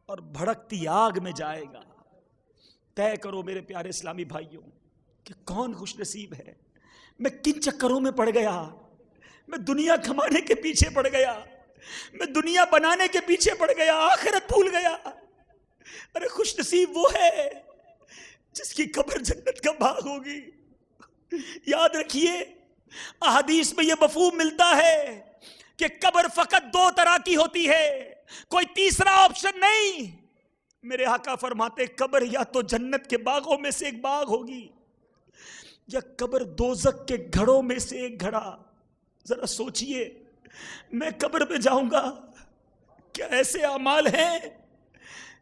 اور بھڑکتی آگ میں جائے گا. طے کرو میرے پیارے اسلامی بھائیوں کہ کون خوش نصیب ہے. میں کن چکروں میں پڑ گیا، میں دنیا کمانے کے پیچھے پڑ گیا، میں دنیا بنانے کے پیچھے پڑ گیا، آخرت بھول گیا. ارے خوش نصیب وہ ہے جس کی قبر جنت کا باغ ہوگی. یاد رکھیے احادیث میں یہ مفہوم ملتا ہے کہ قبر فقط دو طرح کی ہوتی ہے، کوئی تیسرا آپشن نہیں. میرے آقا فرماتے قبر یا تو جنت کے باغوں میں سے ایک باغ ہوگی، یا قبر دوزخ کے گھڑوں میں سے ایک گھڑا. ذرا سوچئے، میں قبر میں جاؤں گا، کیا ایسے اعمال ہیں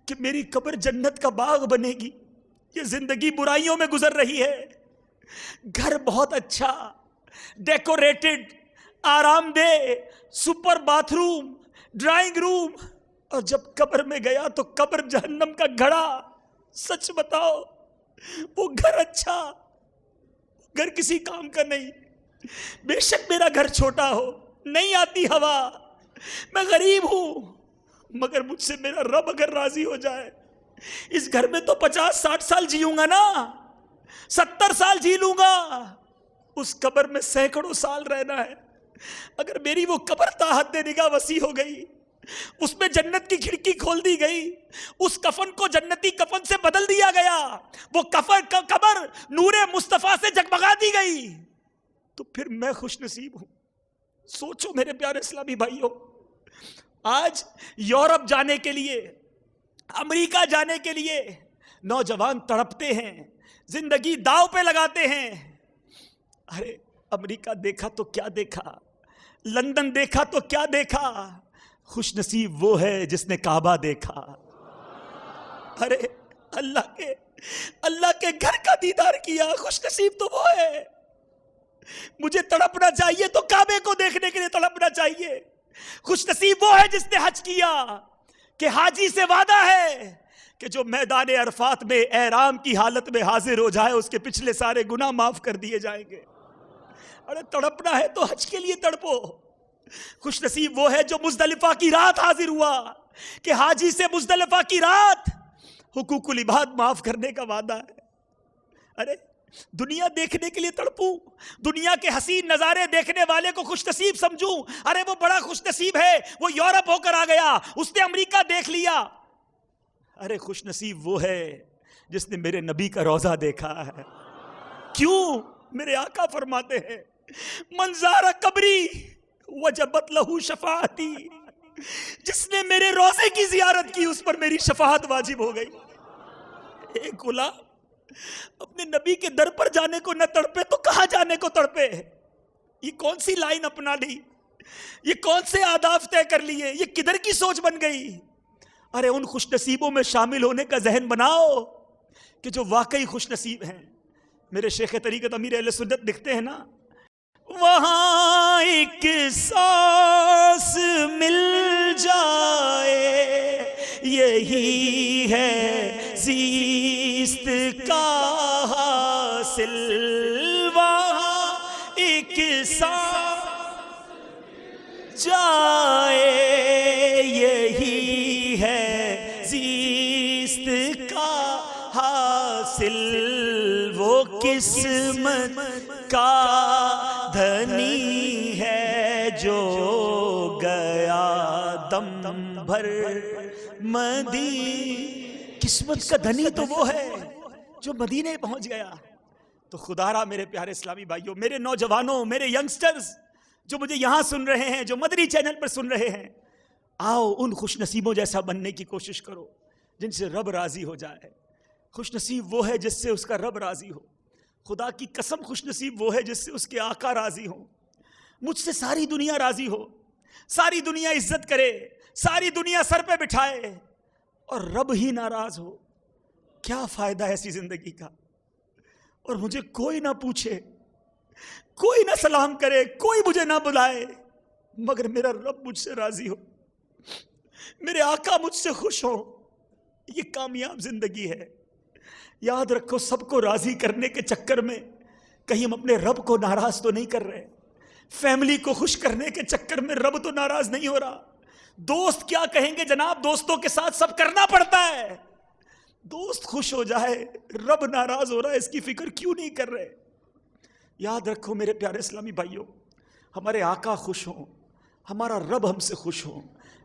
کہ میری قبر جنت کا باغ بنے گی؟ یہ زندگی برائیوں میں گزر رہی ہے، گھر بہت اچھا ڈیکوریٹڈ، آرام دہ، super bath room, drawing room, اور جب قبر میں گیا تو قبر جہنم کا گھڑا. سچ بتاؤ وہ گھر اچھا، گھر کسی کام کا نہیں. بے شک میرا گھر چھوٹا ہو، نہیں آتی ہوا، میں غریب ہوں، مگر مجھ سے میرا رب اگر راضی ہو جائے، اس گھر میں تو 50-60 سال جیوں گا نا، 70 سال جی لوں گا. اس قبر میں سینکڑوں سال رہنا ہے. اگر میری وہ قبر تا حد نگاہ وسیع ہو گئی، اس میں جنت کی کھڑکی کھول دی گئی، اس کفن کو جنتی کفن سے بدل دیا گیا، وہ قبر نور مصطفیٰ سے جگمگا دی گئی، تو پھر میں خوش نصیب ہوں. سوچو میرے پیارے اسلامی بھائیوں، آج یورپ جانے کے لیے، امریکہ جانے کے لیے نوجوان تڑپتے ہیں، زندگی داؤ پہ لگاتے ہیں. ارے امریکہ دیکھا تو کیا دیکھا، لندن دیکھا تو کیا دیکھا، خوش نصیب وہ ہے جس نے کعبہ دیکھا. ارے اللہ کے گھر کا دیدار کیا، خوش نصیب تو وہ ہے. مجھے تڑپنا چاہیے تو کعبے کو دیکھنے کے لیے تڑپنا چاہیے. خوش نصیب وہ ہے جس نے حج کیا، کہ حاجی سے وعدہ ہے کہ جو میدان عرفات میں احرام کی حالت میں حاضر ہو جائے اس کے پچھلے سارے گناہ معاف کر دیے جائیں گے. ارے تڑپنا ہے تو حج کے لیے تڑپو. خوش نصیب وہ ہے جو مزدلفہ کی رات حاضر ہوا، کہ حاجی سے مزدلفہ کی رات حقوق العباد معاف کرنے کا وعدہ ہے. ارے دنیا دیکھنے کے لیے تڑپوں، دنیا کے حسین نظارے دیکھنے والے کو خوش نصیب سمجھوں. ارے وہ بڑا خوش نصیب ہے، وہ یورپ ہو کر آ گیا، اس نے امریکہ دیکھ لیا. ارے خوش نصیب وہ ہے جس نے میرے نبی کا روضہ دیکھا ہے. کیوں؟ میرے آقا فرماتے ہیں من زار قبری وجبت لہو شفاعتی، جس نے میرے روضے کی زیارت کی اس پر میری شفاعت واجب ہو گئی. ایک غلام اپنے نبی کے در پر جانے کو نہ تڑپے تو کہاں جانے کو تڑپے؟ یہ کون سی لائن اپنا لی، یہ کون سے آداب طے کر لیے، یہ کدھر کی سوچ بن گئی؟ ارے ان خوش نصیبوں میں شامل ہونے کا ذہن بناؤ کہ جو واقعی خوش نصیب ہیں. میرے شیخ طریقت امیر اہل سنت لکھتے ہیں نا، وہاں ایک سانس مل جائے یہی ہے زیست کا حاصل، وہاں ایک سانس جائے یہی ہے زیست کا حاصل. حاصل وہ قسمت کا دھنی ہے جو گیا دم بھر قسمت کا دھنی تو وہ ہے جو مدینے پہنچ گیا. تو خدا را میرے پیارے اسلامی بھائیوں، میرے نوجوانوں، میرے ینگسٹرز جو مجھے یہاں سن رہے ہیں، جو مدنی چینل پر سن رہے ہیں، آؤ ان خوش نصیبوں جیسا بننے کی کوشش کرو جن سے رب راضی ہو جائے. خوش نصیب وہ ہے جس سے اس کا رب راضی ہو. خدا کی قسم خوش نصیب وہ ہے جس سے اس کے آقا راضی ہو. مجھ سے ساری دنیا راضی ہو، ساری دنیا عزت کرے، ساری دنیا سر پہ بٹھائے اور رب ہی ناراض ہو. کیا فائدہ ہے ایسی زندگی کا؟ اور مجھے کوئی نہ پوچھے، کوئی نہ سلام کرے، کوئی مجھے نہ بلائے، مگر میرا رب مجھ سے راضی ہو، میرے آقا مجھ سے خوش ہو. یہ کامیاب زندگی ہے. یاد رکھو، سب کو راضی کرنے کے چکر میں کہیں ہم اپنے رب کو ناراض تو نہیں کر رہے. فیملی کو خوش کرنے کے چکر میں رب تو ناراض نہیں ہو رہا. دوست کیا کہیں گے جناب؟ دوستوں کے ساتھ سب کرنا پڑتا ہے. دوست خوش ہو جائے، رب ناراض ہو رہا ہے، اس کی فکر کیوں نہیں کر رہے؟ یاد رکھو میرے پیارے اسلامی بھائیوں، ہمارے آقا خوش ہوں، ہمارا رب ہم سے خوش ہوں،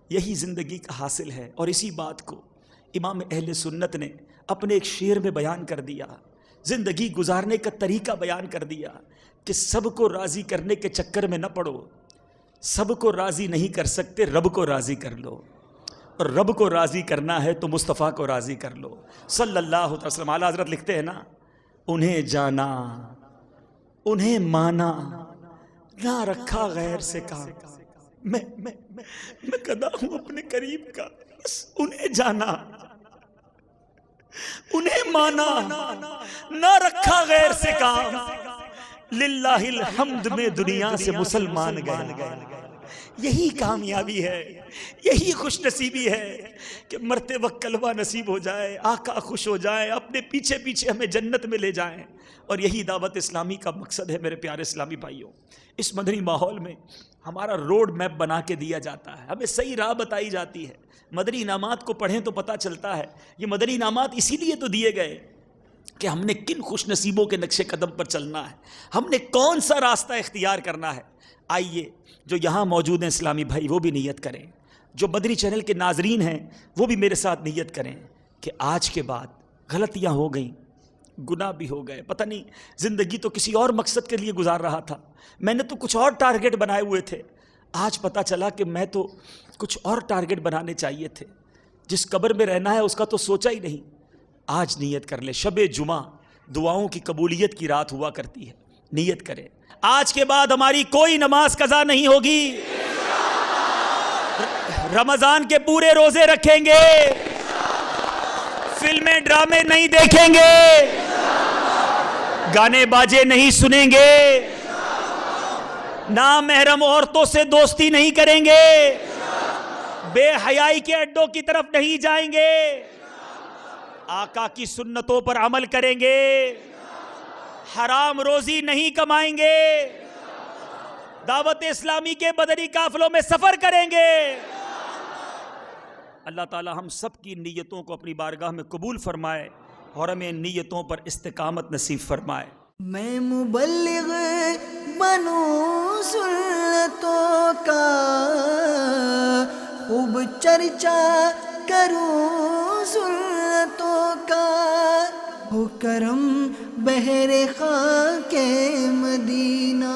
یہی زندگی کا حاصل ہے. اور اسی بات کو امام اہل سنت نے اپنے ایک شعر میں بیان کر دیا، زندگی گزارنے کا طریقہ بیان کر دیا کہ سب کو راضی کرنے کے چکر میں نہ پڑو. سب کو راضی نہیں کر سکتے، رب کو راضی کر لو. اور رب کو راضی کرنا ہے تو مصطفیٰ کو راضی کر لو صلی اللہ علیہ وسلم. اعلیٰ حضرت لکھتے ہیں نا، انہیں جانا، انہیں مانا، نہ رکھا غیر سے کام. میں گدھا ہوں اپنے قریب کا، بس انہیں جانا، انہیں مانا، نہ رکھا غیر سے کام. للہ الحمد میں دنیا سے مسلمان گئے. یہی کامیابی ہے، یہی خوش نصیبی ہے کہ مرتے وقت کلمہ نصیب ہو جائے، آقا خوش ہو جائے، اپنے پیچھے پیچھے ہمیں جنت میں لے جائیں. اور یہی دعوت اسلامی کا مقصد ہے میرے پیارے اسلامی بھائیوں. اس مدنی ماحول میں ہمارا روڈ میپ بنا کے دیا جاتا ہے، ہمیں صحیح راہ بتائی جاتی ہے. مدنی انعامات کو پڑھیں تو پتہ چلتا ہے یہ مدنی انعامات اسی لیے تو دیے گئے کہ ہم نے کن خوش نصیبوں کے نقش قدم پر چلنا ہے، ہم نے کون سا راستہ اختیار کرنا ہے. آئیے جو یہاں موجود ہیں اسلامی بھائی وہ بھی نیت کریں، جو مدنی چینل کے ناظرین ہیں وہ بھی میرے ساتھ نیت کریں کہ آج کے بعد غلطیاں ہو گئیں، گناہ بھی ہو گئے، پتہ نہیں زندگی تو کسی اور مقصد کے لیے گزار رہا تھا، میں نے تو کچھ اور ٹارگٹ بنائے ہوئے تھے، آج پتہ چلا کہ میں تو کچھ اور ٹارگٹ بنانے چاہیے تھے، جس قبر میں رہنا ہے اس کا تو سوچا ہی نہیں. آج نیت کر لیں. شب جمعہ دعاؤں کی قبولیت کی رات ہوا کرتی ہے، نیت کریں آج کے بعد ہماری کوئی نماز قضا نہیں ہوگی، رمضان کے پورے روزے رکھیں گے، فلمیں ڈرامے نہیں دیکھیں گے، گانے باجے نہیں سنیں گے، نامحرم عورتوں سے دوستی نہیں کریں گے، بے حیائی کے اڈوں کی طرف نہیں جائیں گے، آقا کی سنتوں پر عمل کریں گے، حرام روزی نہیں کمائیں گے، دعوت اسلامی کے مدنی قافلوں میں سفر کریں گے. اللہ تعالی ہم سب کی نیتوں کو اپنی بارگاہ میں قبول فرمائے اور ہمیں نیتوں پر استقامت نصیب فرمائے. میں مبلغ بنوں سنتوں کا، خوب چرچا کروں سنتوں کا، ہو کرم بہر خاک مدینہ.